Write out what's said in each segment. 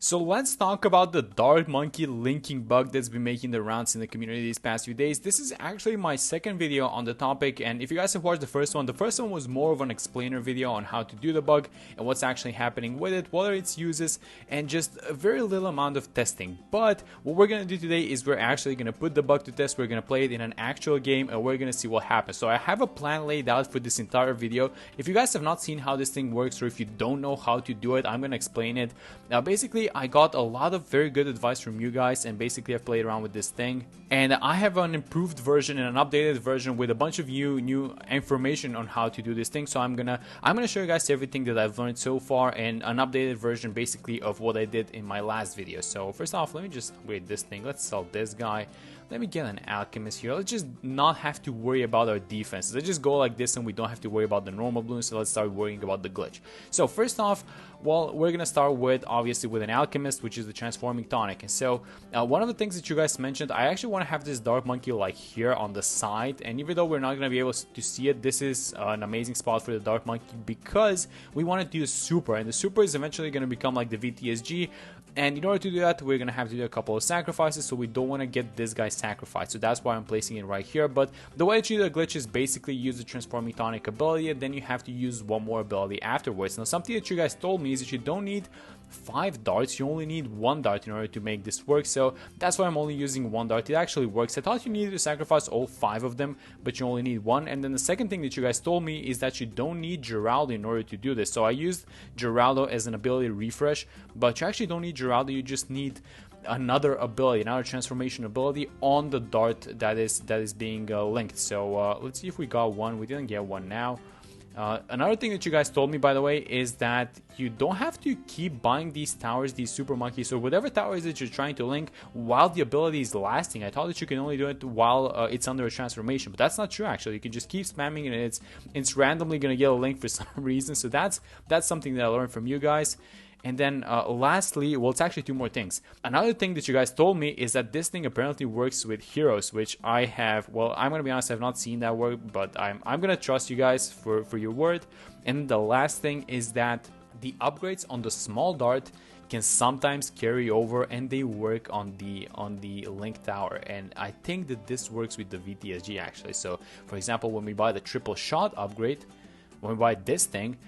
So let's talk about the Dart Monkey linking bug that's been making the rounds in the community these past few days. This is actually my second video on the topic, and if you guys have watched the first one was more of an explainer video on how to do the bug and what's actually happening with it, what are its uses, and just a very little amount of testing. But what we're going to do today is we're actually going to put the bug to test, we're going to play it in an actual game, and we're going to see what happens. So I have a plan laid out for this entire video. If you guys have not seen how this thing works, or if you don't know how to do it, I'm going to explain it. Now basically, I got a lot of very good advice from you guys, and basically I've played around with this thing, and I have an improved version and an updated version with a bunch of new information on how to do this thing. So I'm gonna show you guys everything that I've learned so far, and an updated version basically of what I did in my last video. So first off, let me just upgrade this thing. Let's sell this guy. Let me get an alchemist here. Let's just not have to worry about our defenses. Let's just go like this and we don't have to worry about the normal balloons. So let's start worrying about the glitch. So first off, well, we're gonna start with obviously with an alchemist, which is the transforming tonic. And so one of the things that you guys mentioned, I actually want to have this dark monkey like here on the side. And even though we're not gonna be able to see it, this is an amazing spot for the dark monkey because we want to do a super, and the super is eventually gonna become like the VTSG. And in order to do that, we're going to have to do a couple of sacrifices, so we don't want to get this guy sacrificed. So that's why I'm placing it right here. But the way to do the glitch is basically use the transforming tonic ability, and then you have to use one more ability afterwards. Now something that you guys told me is that you don't need 5 darts, you only need 1 dart in order to make this work. So that's why I'm only using 1 dart. It actually works. I thought you needed to sacrifice all 5 of them, but you only need 1. And then the second thing that you guys told me is that you don't need Geraldo in order to do this. So I used Geraldo as an ability refresh, but you actually don't need Geraldo. You just need another ability, another transformation ability on the dart that is being linked. So let's see if we got one. We didn't get one now. Another thing that you guys told me, by the way, is that you don't have to keep buying these towers, these super monkeys, or whatever towers that you're trying to link while the ability is lasting. I thought that you can only do it while it's under a transformation, but that's not true actually. You can just keep spamming it, and it's randomly gonna get a link for some reason. So that's something that I learned from you guys. And then lastly, well, it's actually 2 more things. Another thing that you guys told me is that this thing apparently works with heroes, which I have, well, I'm gonna be honest, I've not seen that work, but I'm gonna trust you guys for your word. And the last thing is that the upgrades on the small dart can sometimes carry over, and they work on the link tower. And I think that this works with the VTSG actually. So for example, when we buy the triple shot upgrade, when we buy this thing,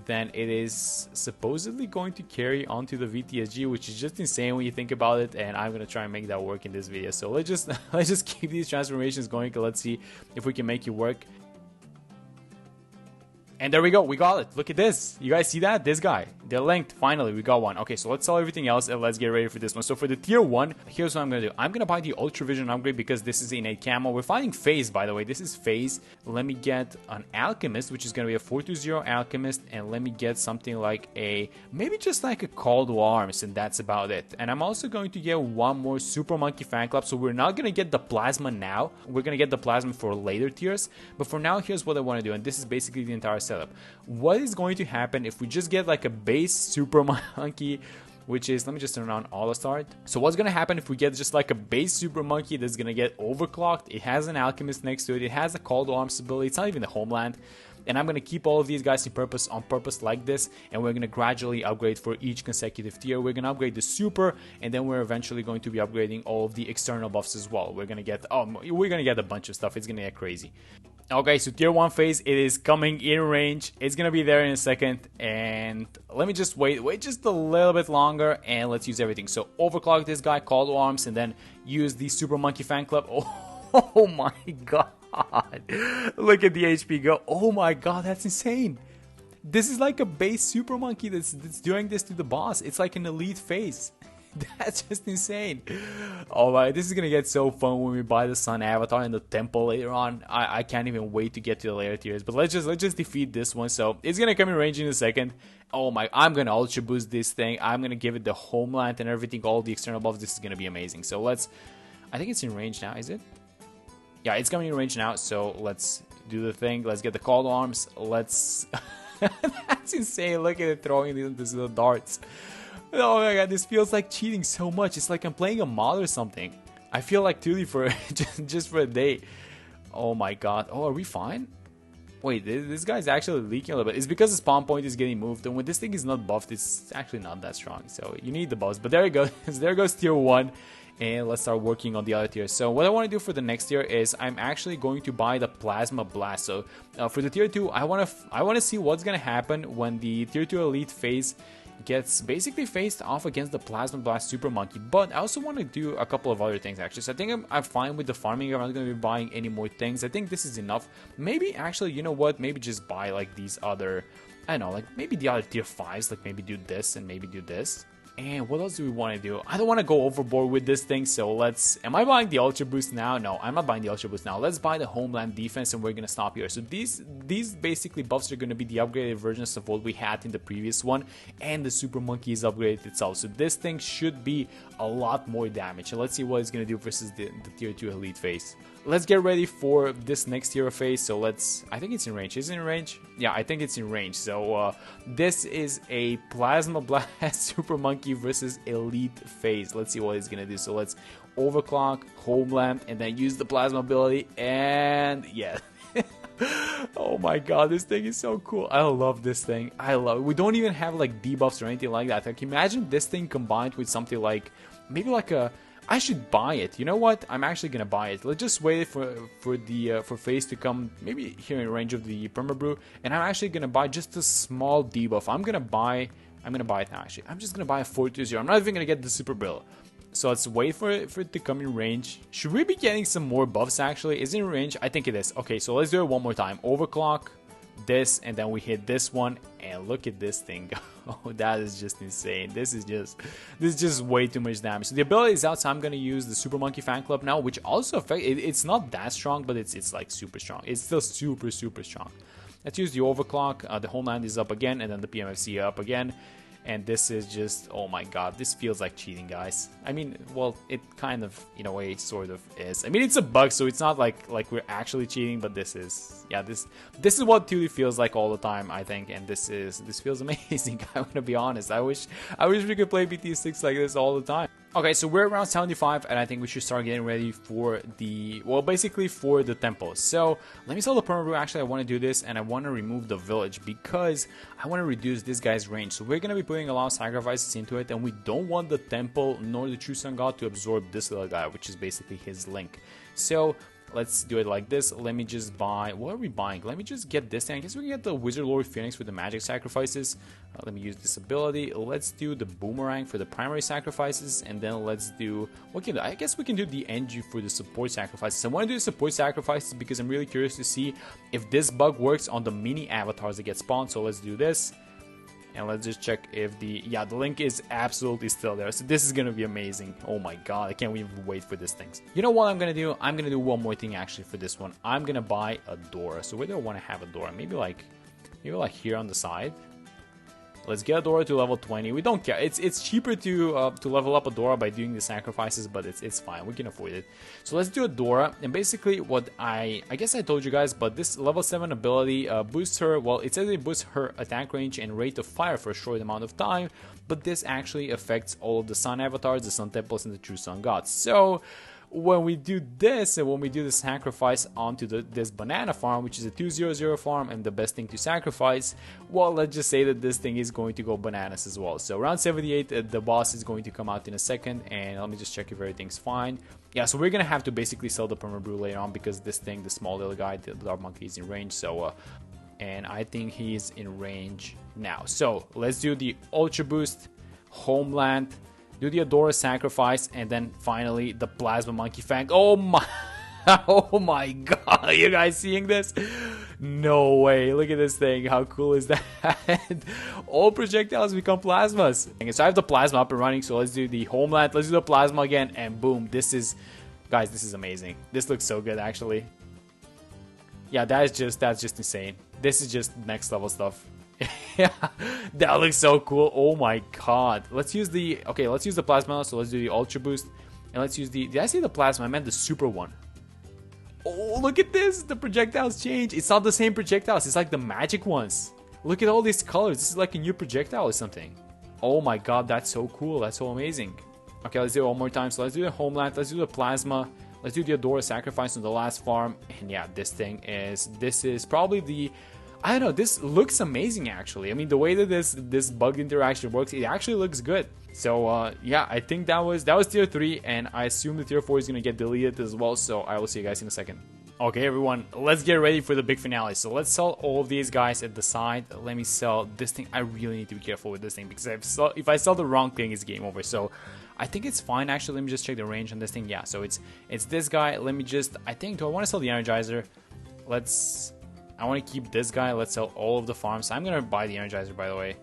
then it is supposedly going to carry onto the VTSG, which is just insane when you think about it. And I'm gonna try and make that work in this video. So let's just keep these transformations going. Let's see if we can make it work. And there we go, we got it. Look at this. You guys see that? This guy, they're linked. Finally, we got one. Okay, so let's sell everything else and let's get ready for this one. So for the tier 1, here's what I'm gonna do. I'm gonna buy the Ultra Vision upgrade because this is innate camo. We're fighting Phayze, by the way. This is Phayze. Let me get an Alchemist, which is gonna be a 420 Alchemist, and let me get something like maybe just like a Call to Arms, and that's about it. And I'm also going to get one more Super Monkey Fan Club. So we're not gonna get the Plasma now. We're gonna get the Plasma for later tiers. But for now, here's what I wanna do, and this is basically the entire setup. What is going to happen if we just get like a base Super Monkey, which is, let me just turn on auto start. So what's gonna happen if we get just like a base Super Monkey that's gonna get overclocked? It has an Alchemist next to it, it has a Call to Arms ability, it's not even the Homeland. And I'm gonna keep all of these guys on purpose like this, and we're gonna gradually upgrade for each consecutive tier. We're gonna upgrade the super, and then we're eventually going to be upgrading all of the external buffs as well. We're gonna get a bunch of stuff. It's gonna get crazy. Okay, so tier 1 Phayze, it is coming in range. It's gonna be there in a second, and let me just wait just a little bit longer, and let's use everything. So overclock this guy, Call to Arms, and then use the Super Monkey Fan Club. Oh my god. Look at the HP go. Oh my god, that's insane. This is like a base Super Monkey that's doing this to the boss. It's like an elite Phayze. That's just insane. Alright, this is gonna get so fun when we buy the Sun Avatar in the temple later on. I can't even wait to get to the later tiers. But let's just defeat this one. So it's gonna come in range in a second. Oh my, I'm gonna ultra boost this thing. I'm gonna give it the Homeland and everything, all the external buffs. This is gonna be amazing. So I think it's in range now, is it? Yeah, it's coming in range now, so let's do the thing. Let's get the Call to Arms. That's insane. Look at it throwing these little darts. Oh my god, this feels like cheating so much. It's like I'm playing a mod or something. I feel like Tuli for just for a day. Oh my god. Oh, are we fine? Wait, this guy's actually leaking a little bit. It's because the spawn point is getting moved, and when this thing is not buffed, it's actually not that strong. So you need the buffs. But there you go. There goes tier 1. And let's start working on the other tiers. So what I want to do for the next tier is I'm actually going to buy the Plasma Blast. So for the tier 2, I want to see what's going to happen when the tier 2 elite phase gets basically faced off against the Plasma Blast Super Monkey. But I also want to do a couple of other things actually. So I think I'm fine with the farming. I'm not going to be buying any more things. I think this is enough. Maybe actually, you know what? Maybe just buy like these other, I don't know, like maybe the other tier 5s. Like maybe do this and maybe do this. And what else do we want to do? I don't want to go overboard with this thing, so let's... Am I buying the Ultra Boost now? No, I'm not buying the Ultra Boost now. Let's buy the Homeland Defense, and we're going to stop here. So these basically buffs are going to be the upgraded versions of what we had in the previous one, and the Super Monkey is upgraded itself. So this thing should be a lot more damage. And let's see what it's going to do versus the Tier 2 Elite phase. Let's get ready for this next tier of phase. So let's... I think it's in range. Is it in range? Yeah, I think it's in range. So this is a Plasma Blast Super Monkey versus Elite phase. Let's see what it's going to do. So let's overclock, Homeland, and then use the Plasma ability. And yeah. Oh my god, this thing is so cool. I love this thing. I love it. We don't even have like debuffs or anything like that. Like imagine this thing combined with something like... Maybe like a... I should buy it. You know what? I'm actually gonna buy it. Let's just wait for Phayze to come, maybe here in range of the Permabrew, and I'm actually gonna buy just a small debuff. I'm gonna buy it now. Actually, I'm just gonna buy a 420. I'm not even gonna get the Super Bill. So let's wait for it to come in range. Should we be getting some more buffs? Actually, is it in range? I think it is. Okay, so let's do it one more time. Overclock, this, and then we hit this one, and look at this thing. Oh, that is just insane. This is just way too much damage. So the ability is out, so I'm gonna use the Super Monkey Fan Club now, which also affects it's not that strong, but it's like super strong. It's still super strong. Let's use the overclock. The Homeland is up again, and then the PMFC up again. And this is just, oh my god, this feels like cheating, guys. I mean, well, it kind of, in a way, sort of is. I mean, it's a bug, so it's not like we're actually cheating, but this is, yeah, this is what 2D feels like all the time, I think, and this feels amazing. I'm gonna be honest. I wish we could play BTD6 like this all the time. Okay, so we're around 75, and I think we should start getting ready for the, well, basically for the tempo. So let me sell the Permabrew. Actually, I want to do this, and I want to remove the village because I want to reduce this guy's range. So we're going to be putting a lot of sacrifices into it, and we don't want the temple nor the True Sun God to absorb this little guy, which is basically his link. So let's do it like this. Let me just buy... What are we buying? Let me just get this thing. I guess we can get the Wizard Lord Phoenix with the magic sacrifices. Let me use this ability. Let's do the Boomerang for the primary sacrifices. And then let's do... I guess we can do the NG for the support sacrifices. I want to do the support sacrifices because I'm really curious to see if this bug works on the mini avatars that get spawned. So let's do this. And let's just check if the link is absolutely still there. So this is going to be amazing. Oh my god, I can't even wait for this thing. You know what I'm going to do? I'm going to do one more thing actually for this one. I'm going to buy a Dora. So where do I want to have a Dora? Maybe like here on the side. Let's get a Dora to level 20. We don't care. It's cheaper to level up a Dora by doing the sacrifices, but it's fine. We can afford it. So let's do a Dora. And basically what I guess I told you guys, but this level 7 ability boosts her, well, it says it boosts her attack range and rate of fire for a short amount of time, but this actually affects all of the Sun avatars, the Sun Temples, and the True Sun Gods. So when we do this, and when we do the sacrifice onto this banana farm, which is a 200 farm and the best thing to sacrifice, well, let's just say that this thing is going to go bananas as well. So around 78, the boss is going to come out in a second, and let me just check if everything's fine. Yeah, so we're gonna have to basically sell the Permabrew later on because this thing, the small little guy, the Dark Monkey, is in range. So and I think he's in range now. So let's do the Ultra Boost, Homeland, do the Adora sacrifice, and then finally the Plasma Monkey Fang. Oh my, oh my god, are you guys seeing this? No way, look at this thing. How cool is that? All projectiles become plasmas. So I have the plasma up and running, so let's do the Homeland, let's do the plasma again, and boom, this is, guys, this is amazing. This looks so good actually. Yeah, that's just insane. This is just next level stuff. Yeah, that looks so cool. Oh my god. Let's use the plasma. So let's do the Ultra Boost, and let's use the, did I say the plasma? I meant the super one. Oh, look at this. The projectiles change. It's not the same projectiles. It's like the magic ones. Look at all these colors. This is like a new projectile or something. Oh my god, that's so cool. That's so amazing. Okay, let's do it one more time. So let's do the Homeland. Let's do the plasma. Let's do the Adora sacrifice on the last farm. And yeah, this is probably the, I don't know, this looks amazing actually. I mean, the way that this bug interaction works, it actually looks good. So yeah, I think that was tier 3, and I assume the tier 4 is gonna get deleted as well. So I will see you guys in a second. Okay, everyone, let's get ready for the big finale. So let's sell all of these guys at the side. Let me sell this thing. I really need to be careful with this thing, because if I sell the wrong thing, it's game over. So I think it's fine actually. Let me just check the range on this thing. Yeah, so it's this guy. Let me just, I think, do I want to sell the Energizer? I want to keep this guy. Let's sell all of the farms. I'm gonna buy the Energizer, by the way.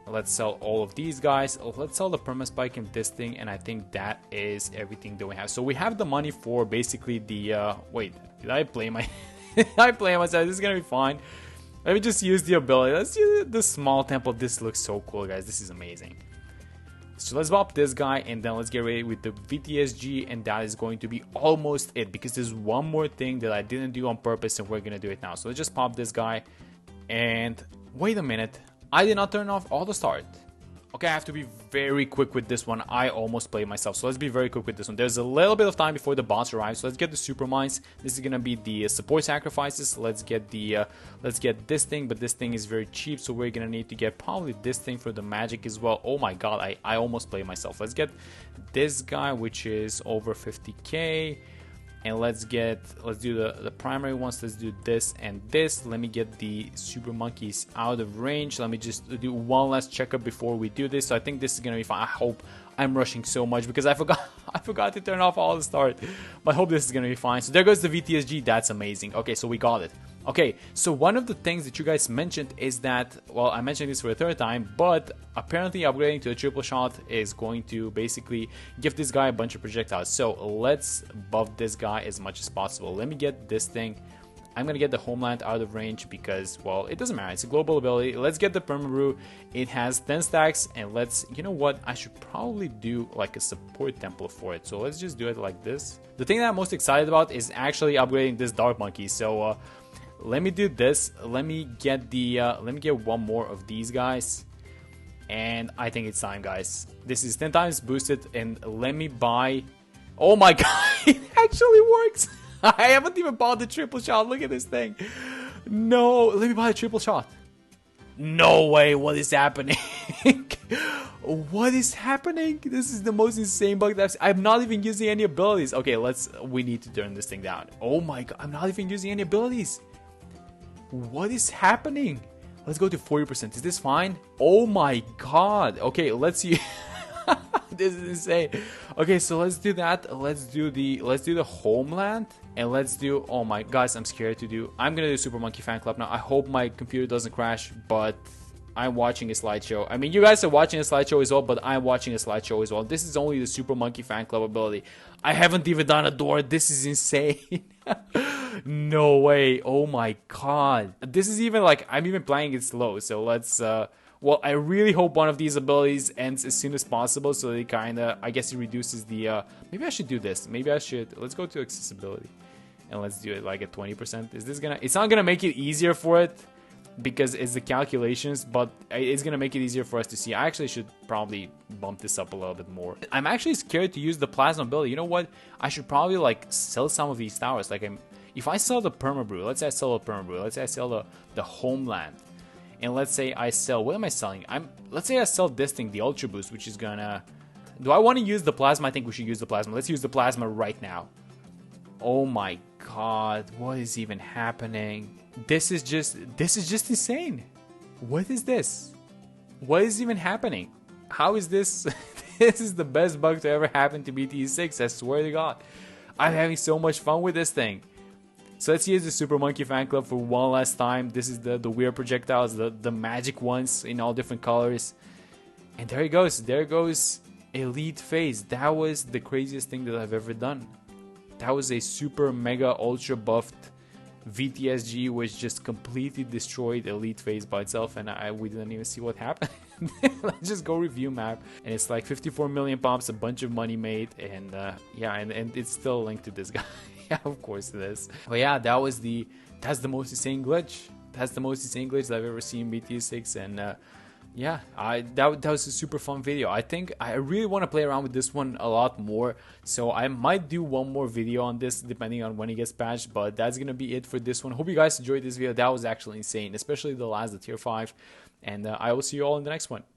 Let's sell all of these guys. Let's sell the Permaspike and this thing, and I think that is everything that we have. So we have the money for basically the wait, did I play my did I play myself? This is gonna be fine. Let me just use the ability. Let's use the small temple. This looks so cool, guys. This is amazing. So let's pop this guy, and then let's get ready with the VTSG, and that is going to be almost it, because there's one more thing that I didn't do on purpose, and we're gonna do it now. So let's just pop this guy, and wait a minute, I did not turn off auto start. Okay, I have to be very quick with this one. I almost played myself, so let's be very quick with this one. There's a little bit of time before the boss arrives, so let's get the super mines. This is gonna be the support sacrifices. Let's get this thing, but this thing is very cheap, so we're gonna need to get probably this thing for the magic as well. Oh my god, I almost played myself. Let's get this guy, which is over 50k. And let's do the primary ones. Let's do this and this. Let me get the super monkeys out of range. Let me just do one last checkup before we do this. So I think this is gonna be fine. I hope I'm rushing so much because I forgot to turn off all the start. But I hope this is gonna be fine. So there goes the VTSG. That's amazing. Okay, so we got it. Okay, so one of the things that you guys mentioned is that, well, I mentioned this for a third time, but apparently upgrading to a triple shot is going to basically give this guy a bunch of projectiles. So let's buff this guy as much as possible. Let me get this thing. I'm gonna get the homeland out of range because, well, it doesn't matter. It's a global ability. Let's get the permabrew. It has 10 stacks, and you know what? I should probably do like a support temple for it. So let's just do it like this. The thing that I'm most excited about is actually upgrading this dark monkey. So let me do this. Let me get one more of these guys, and I think it's time, guys. This is 10 times boosted, and let me buy. Oh my god, it actually works. I haven't even bought the triple shot. Look at this thing. No, let me buy a triple shot. No way. What is happening? What is happening? This is the most insane bug that I'm not even using any abilities. Okay, we need to turn this thing down. Oh my god, I'm not even using any abilities. What is happening? Let's go to 40%. Is this fine? Oh my god. Okay, let's see. This is insane. Okay, so let's do that. Let's do the homeland, and let's do, oh my guys, I'm scared to do. I'm gonna do Super Monkey Fan Club now. I hope my computer doesn't crash, but I'm watching a slideshow. I mean, you guys are watching a slideshow as well, but I'm watching a slideshow as well. This is only the Super Monkey Fan Club ability. I haven't even done a door. This is insane. No way. Oh my god. This is even like, I'm even playing it slow. So let's well, I really hope one of these abilities ends as soon as possible, so they kinda, I guess it reduces the maybe I should do this. Maybe I should, let's go to accessibility, and let's do it like at 20%. Is this gonna, it's not gonna make it easier for it because it's the calculations, but it's gonna make it easier for us to see. I actually should probably bump this up a little bit more. I'm actually scared to use the plasma ability. You know what? I should probably like sell some of these towers. Like, if I sell the permabrew, let's say I sell the permabrew, let's say I sell the homeland, and let's say I sell, what am I selling? Let's say I sell this thing, the Ultra Boost, which is gonna, do I want to use the plasma? I think we should use the plasma. Let's use the plasma right now. Oh my god, what is even happening? This is just insane. What is this? What is even happening? How is this? This is the best bug to ever happen to BTD6, I swear to god. I'm having so much fun with this thing. So let's use the Super Monkey Fan Club for one last time. This is the weird projectiles, the magic ones in all different colors. And there it goes. There goes Elite Phayze. That was the craziest thing that I've ever done. That was a super mega ultra buffed VTSG, which just completely destroyed Elite Phayze by itself, and we didn't even see what happened. Let's just go review map, and it's like 54 million pops, a bunch of money made, and yeah, and it's still linked to this guy. Yeah, of course it is. But yeah, that's the most insane glitch. That's the most insane glitch that I've ever seen in BT6, and yeah, that was a super fun video. I think I really want to play around with this one a lot more, so I might do one more video on this depending on when it gets patched. But that's gonna be it for this one. Hope you guys enjoyed this video. That was actually insane, especially the tier 5, and I will see you all in the next one.